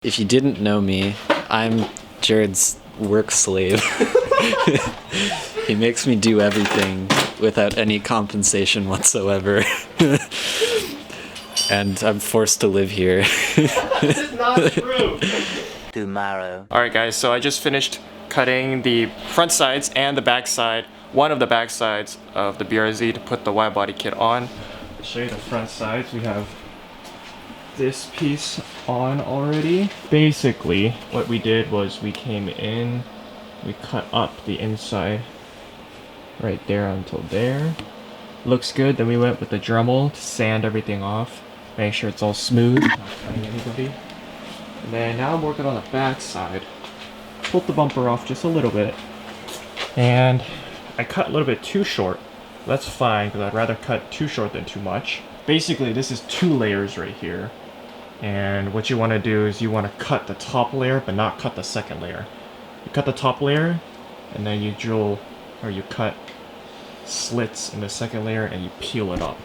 If you didn't know me, I'm Jared's work slave. He makes me do everything without any compensation whatsoever. And I'm forced to live here. This is not true! Tomorrow. Alright guys, so I just finished cutting the front sides and the back side, one of the back sides of the BRZ to put the wide body kit on. To show you the front sides, we have this piece on already. Basically, what we did was we came in, we cut up the inside right there until there. Looks good. Then we went with the Dremel to sand everything off, make sure it's all smooth, not cutting anybody. And then now I'm working on the back side. Pulled the bumper off just a little bit, and I cut a little bit too short. That's fine because I'd rather cut too short than too much. Basically, this is 2 layers right here. And what you want to do is you want to cut the top layer but not cut the second layer. You cut the top layer and then you drill or you cut slits in the second layer and you peel it up.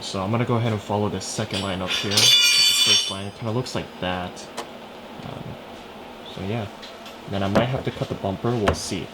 So I'm going to go ahead and follow this second line up here. The first line, it kind of looks like that. So yeah, and then I might have to cut the bumper, we'll see.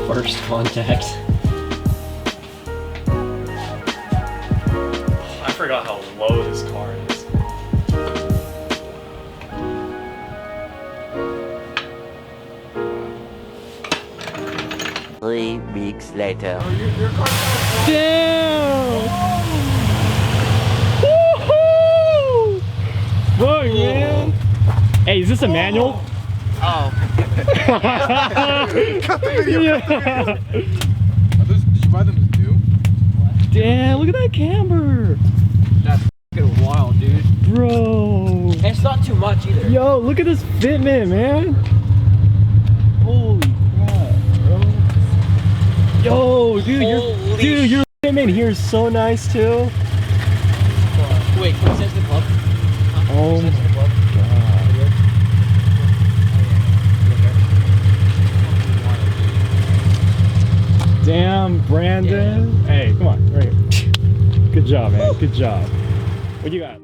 First contact. I forgot how low this car is. Three weeks later. Damn! Woohoo! Whoa, man! Hey, is this a manual? Oh. Cut the video. Yeah. Did you buy them as new? Damn, look at that camber! That's fucking wild, dude. Bro! And it's not too much either. Yo, look at this fitment, man! Holy crap, bro. Yo, dude, Holy your fitment here is so nice too. Wait, can we sense the club? Huh? Oh Sense the club? Damn, Brandon. Yeah. Hey, come on, right here. Good job, man. Good job. What you got?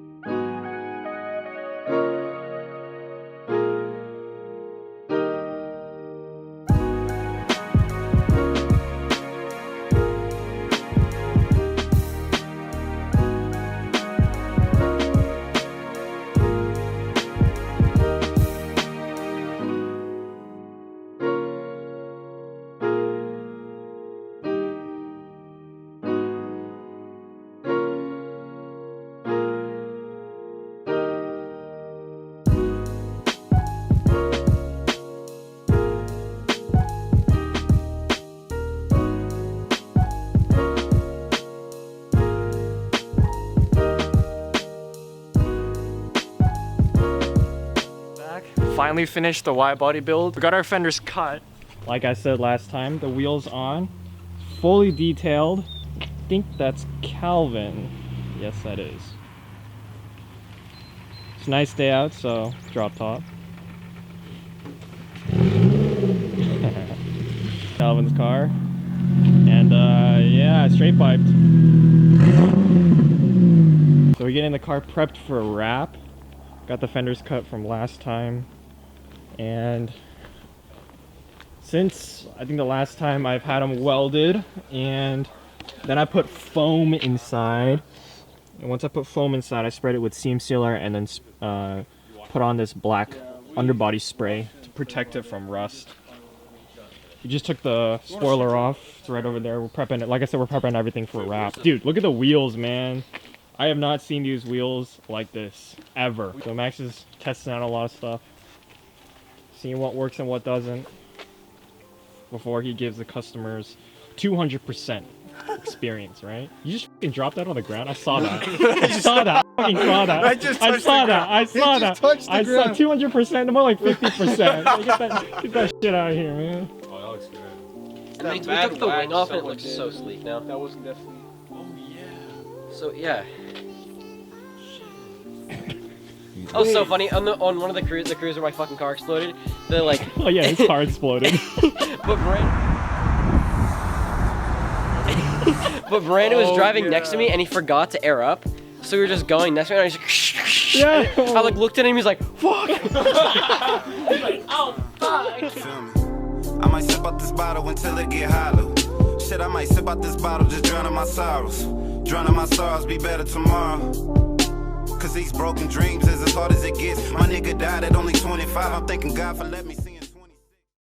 Finally finished the wide body build. We got our fenders cut. Like I said last time, the wheels on, fully detailed. I think that's Calvin. Yes, that is. It's a nice day out, so drop top. Calvin's car. And yeah, straight piped. So we're getting the car prepped for a wrap. Got the fenders cut from last time. And since I think the last time I've had them welded, and then I put foam inside. And once I put foam inside, I spread it with seam sealer and then put on this black underbody spray to protect it from rust. We just took the spoiler off. It's right over there. We're prepping it. Like I said, we're prepping everything for wrap. Dude, look at the wheels, man. I have not seen these wheels like this ever. So Max is testing out a lot of stuff, seeing what works and what doesn't, before he gives the customers 200% experience, right? You just fucking dropped that on the ground. I saw that. I saw that. I fucking saw that. I saw that. I saw that. I saw 200%. More like 50%. Get that shit out of here, man. And then we took the wing off and it looks so sleek now. That wasn't definitely. Oh yeah. So yeah. Oh, so funny. On one of the cruise where my fucking car exploded. The like. Oh yeah, his car exploded. But Brandon was driving next to me and he forgot to air up. So we were just going next to me and I was like, yeah. I like looked at him. He's like, fuck. He's like, oh fuck. I might sip out this bottle until it get hollow. Shit, I might sip out this bottle, just drowning my sorrows. Drowning my sorrows, be better tomorrow. Cause these broken dreams is as hard as it gets. My nigga died at only 25. I'm thanking God for letting me see.